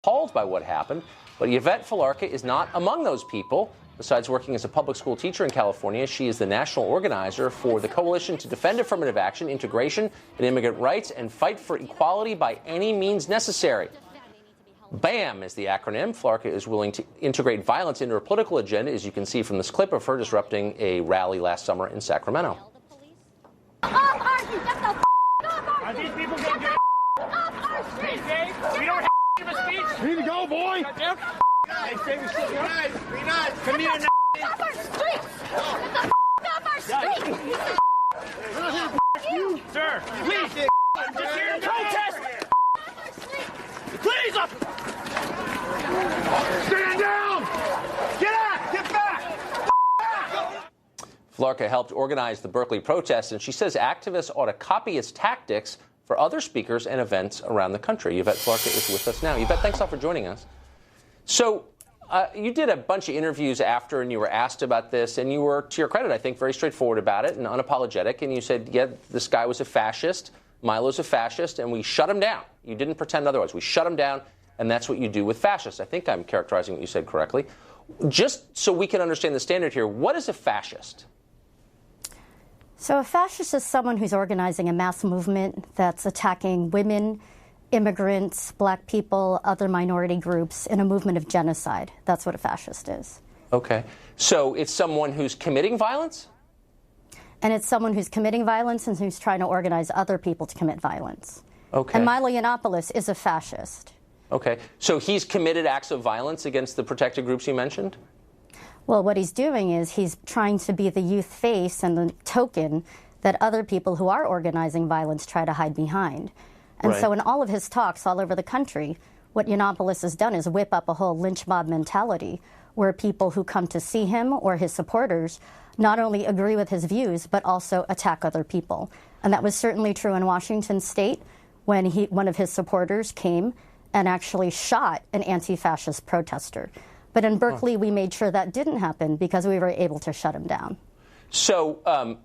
appalled by what happened. But Yvette Filarka is not among those people. Besides working as a public school teacher in California, she is the national organizer for the Coalition to Defend Affirmative Action, Integration, and Immigrant Rights, and Fight for Equality by Any Means Necessary. BAM is the acronym. Filarka is willing to integrate violence into her political agenda, as you can see from this clip of her disrupting a rally last summer in Sacramento. Are these people going to get off our street? We don't have a speech. We need to go, boy. They say we should be nice. Be nice. Come here now. Off our streets. Get the off our streets. You, sir. Please. I'm just here to protest. Please up. Stand down. Get out. Get back. Filarka helped organize the Berkeley protests, and she says activists ought to copy its tactics for other speakers and events around the country. Yvette Filarka is with us now. Yvette, thanks all for joining us. So you did a bunch of interviews after, and you were asked about this, and you were, to your credit, I think, very straightforward about it and unapologetic. And you said, yeah, this guy was a fascist, Milo's a fascist, and we shut him down. You didn't pretend otherwise. We shut him down, and that's what you do with fascists. I think I'm characterizing what you said correctly. Just so we can understand the standard here, what is a fascist? So a fascist is someone who's organizing a mass movement that's attacking women, immigrants, black people, other minority groups in a movement of genocide. That's what a fascist is. Okay. So it's someone who's committing violence? And it's someone who's committing violence and who's trying to organize other people to commit violence. Okay. And Milo Yiannopoulos is a fascist. Okay. So he's committed acts of violence against the protected groups you mentioned? Well, what he's doing is he's trying to be the youth face and the token that other people who are organizing violence try to hide behind. And Right. so in all of his talks all over the country, what Yiannopoulos has done is whip up a whole lynch mob mentality where people who come to see him or his supporters not only agree with his views, but also attack other people. And that was certainly true in Washington State when one of his supporters came and actually shot an anti-fascist protester. But in Berkeley, we made sure that didn't happen because we were able to shut him down. So,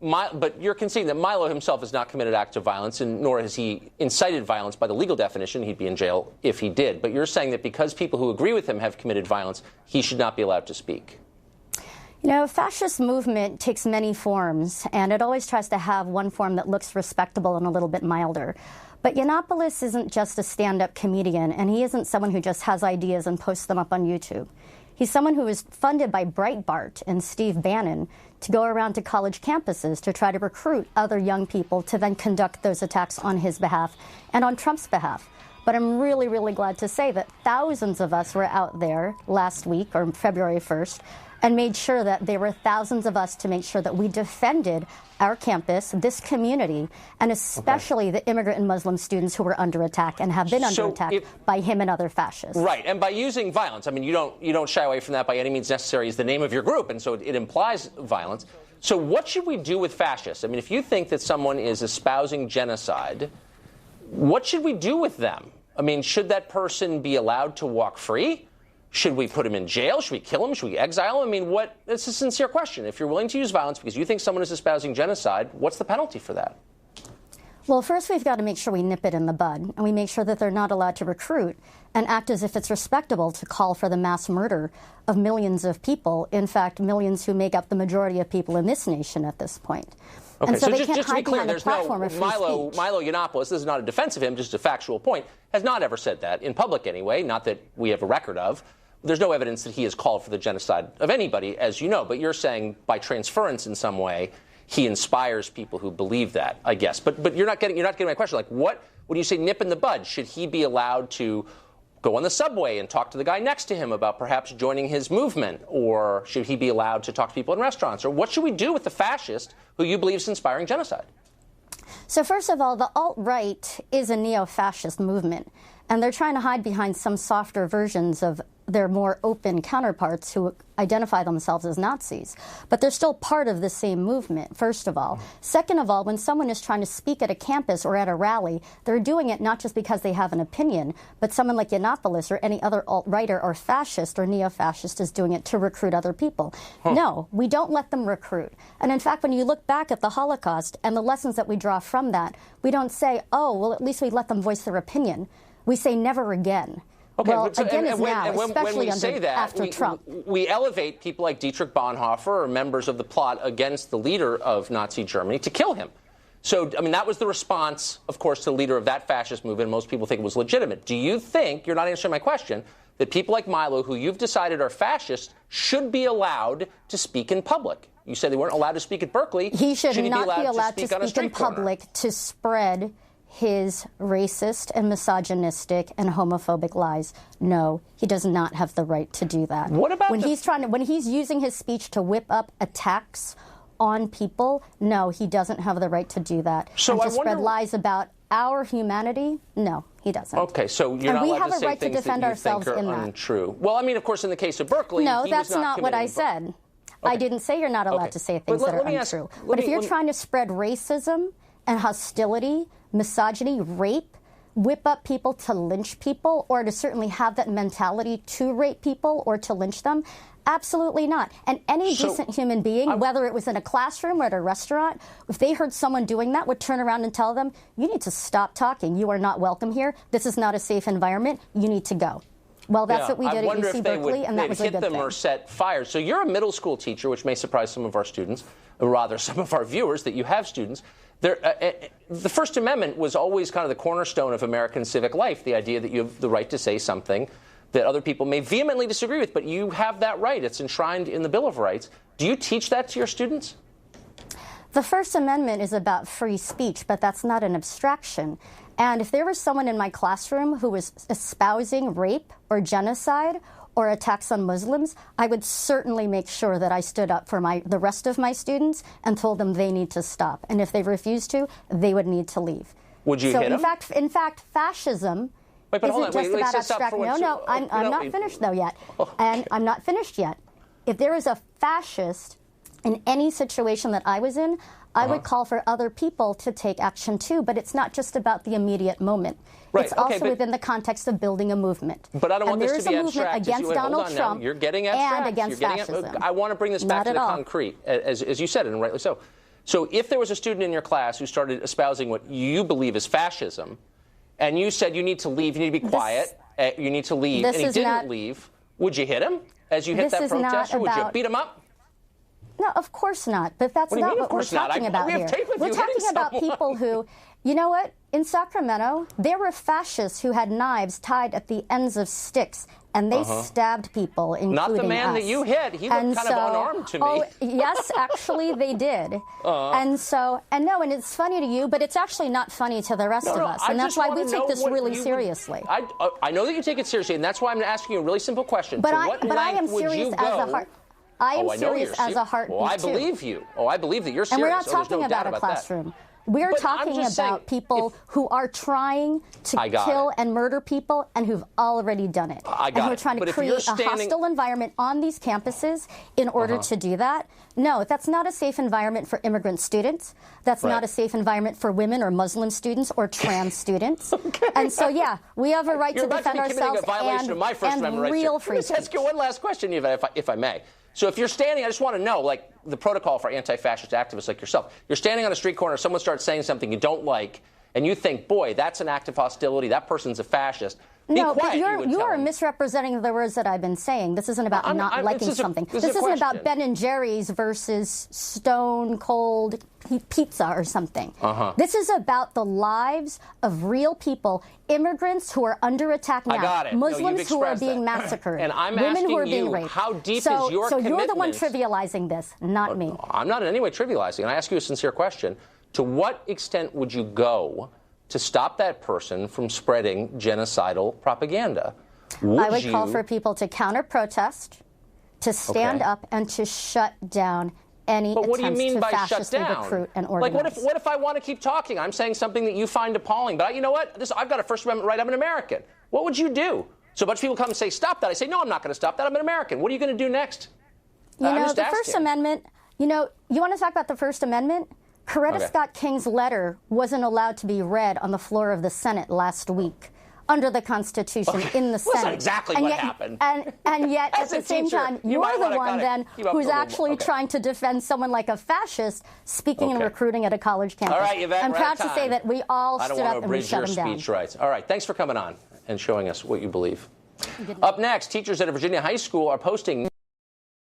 but you're conceding that Milo himself has not committed acts of violence, and nor has he incited violence by the legal definition. He'd be in jail if he did. But you're saying that because people who agree with him have committed violence, he should not be allowed to speak. You know, fascist movement takes many forms, and it always tries to have one form that looks respectable and a little bit milder. But Yiannopoulos isn't just a stand-up comedian, and he isn't someone who just has ideas and posts them up on YouTube. He's someone who is funded by Breitbart and Steve Bannon to go around to college campuses to try to recruit other young people to then conduct those attacks on his behalf and on Trump's behalf. But I'm really, really glad to say that thousands of us were out there last week, or February 1st, and made sure that there were thousands of us to make sure that we defended our campus, this community, and especially the immigrant and Muslim students who were under attack and have been under attack by him and other fascists. Right, and by using violence, I mean, you don't shy away from that by any means necessary is the name of your group, and so it implies violence. So what should we do with fascists? I mean, if you think that someone is espousing genocide, what should we do with them? I mean, should that person be allowed to walk free? Should we put him in jail? Should we kill him? Should we exile him? I mean, it's a sincere question. If you're willing to use violence because you think someone is espousing genocide, what's the penalty for that? Well, first we've got to make sure we nip it in the bud, and we make sure that they're not allowed to recruit and act as if it's respectable to call for the mass murder of millions of people, in fact, millions who make up the majority of people in this nation at this point. Okay, and so they just can't to be hide clear, behind a there's no platform of free Milo speech. Yiannopoulos, this is not a defense of him, just a factual point, has not ever said that, in public anyway, not that we have a record of. There's no evidence that he has called for the genocide of anybody, as you know, but you're saying by transference in some way he inspires people who believe that, I guess. But you're not getting my question. Like, when you say nip in the bud, should he be allowed to go on the subway and talk to the guy next to him about perhaps joining his movement? Or should he be allowed to talk to people in restaurants? Or what should we do with the fascist who you believe is inspiring genocide? So first of all, the alt-right is a neo-fascist movement, and they're trying to hide behind some softer versions of their more open counterparts who identify themselves as Nazis. But they're still part of the same movement, first of all. Second of all, when someone is trying to speak at a campus or at a rally, they're doing it not just because they have an opinion, but someone like Yiannopoulos or any other alt-righter or fascist or neo-fascist is doing it to recruit other people. No, we don't let them recruit. And in fact, when you look back at the Holocaust and the lessons that we draw from that, we don't say, oh, well, at least we let them voice their opinion. We say never again. Okay, well, so, again, is now, when especially we say that, after Trump. We elevate people like Dietrich Bonhoeffer or members of the plot against the leader of Nazi Germany to kill him. So, I mean, that was the response, of course, to the leader of that fascist movement. Most people think it was legitimate. Do you think, you're not answering my question, that people like Milo, who you've decided are fascists, should be allowed to speak in public? You said they weren't allowed to speak at Berkeley. He should not be allowed to speak in public to spread his racist and misogynistic and homophobic lies. No, he does not have the right to do that. What about when he's using his speech to whip up attacks on people? No, he doesn't have the right to do that. So and to spread lies about our humanity? No, he doesn't. Okay, so you're not allowed to say right things to defend that you ourselves think are in untrue. Well, I mean, of course, in the case of Berkeley, no, he that's was not what I committing said. Okay. I didn't say you're not allowed to say things that are untrue. But if you're trying to spread racism and hostility, misogyny, rape, whip up people to lynch people, or to certainly have that mentality to rape people or to lynch them, absolutely not. And any decent human being, whether it was in a classroom or at a restaurant, if they heard someone doing that, would turn around and tell them, you need to stop talking. You are not welcome here. This is not a safe environment. You need to go. Well, that's what we did at UC Berkeley, and that was a good thing. Hit them or set fires. So you're a middle school teacher, which may surprise some of our students, or rather some of our viewers, that you have students. The First Amendment was always kind of the cornerstone of American civic life, the idea that you have the right to say something that other people may vehemently disagree with, but you have that right. It's enshrined in the Bill of Rights. Do you teach that to your students? The First Amendment is about free speech, but that's not an abstraction. And if there was someone in my classroom who was espousing rape or genocide or attacks on Muslims, I would certainly make sure that I stood up for the rest of my students and told them they need to stop. And if they refused to, they would need to leave. Would you hit them? In fact, fascism isn't just about abstract. No, I'm not finished though yet, and I'm not finished yet. If there is a fascist in any situation that I was in, I would call for other people to take action too, but it's not just about the immediate moment. Right. It's also within the context of building a movement. But I don't want this to be abstract. There is a movement against Donald Trump You're getting abstract. and against fascism. I want to bring this back to the concrete, as you said, and rightly so. So if there was a student in your class who started espousing what you believe is fascism, and you said you need to leave, you need to be quiet, you need to leave, and he didn't leave, would you hit him as you hit that protester? Would you beat him up? No, of course not. But that's not what we're talking about here. We're talking about people who, you know what? In Sacramento, there were fascists who had knives tied at the ends of sticks, and they stabbed people, including Not the man us. That you hit. He looked kind of unarmed to me. Oh, yes, actually, they did. And it's funny to you, but it's actually not funny to the rest of us. And that's why we take this really seriously. I know that you take it seriously, and that's why I'm asking you a really simple question. But I am serious as a heart. I am serious as a heartbeat, I believe you. I believe that you're serious. And we're not talking about a classroom. We're talking about people who are trying to kill and murder people and who've already done it. And who are trying to create a hostile environment on these campuses in order to do that. No, that's not a safe environment for immigrant students. That's not a safe environment for women or Muslim students or trans students. And so, yeah, we have a right to defend ourselves and real free speech. Let's ask you one last question, if I may. So if you're standing, I just want to know, like, the protocol for anti-fascist activists like yourself. You're standing on a street corner, someone starts saying something you don't like, and you think, boy, that's an act of hostility, that person's a fascist. No, but you're misrepresenting the words that I've been saying. This isn't about not liking something. This isn't about Ben and Jerry's versus Stone Cold Pizza or something. This is about the lives of real people, immigrants who are under attack now, I got it. Muslims who are being massacred, and I'm women asking who are being raped. How deep is your commitment? So you're the one trivializing this, not me. I'm not in any way trivializing, and I ask you a sincere question. To what extent would you go to stop that person from spreading genocidal propaganda? I would call for people to counter-protest, to stand up, and to shut down any attempts to fascistly recruit and organize. Like, what if I want to keep talking? I'm saying something that you find appalling, but you know what? I've got a First Amendment right. I'm an American. What would you do? So a bunch of people come and say, stop that. I say, no, I'm not going to stop that. I'm an American. What are you going to do next? The First Amendment, you want to talk about the First Amendment? Coretta Scott King's letter wasn't allowed to be read on the floor of the Senate last week under the Constitution in the Senate. That's not exactly what happened. And yet, at the same time, you're the one then who's actually trying to defend someone like a fascist speaking and recruiting at a college campus. All right, Yvette, I'm proud to say that we all stood up and we shut him down. I don't want to abridge your speech rights. All right, thanks for coming on and showing us what you believe. Up next, teachers at a Virginia high school are posting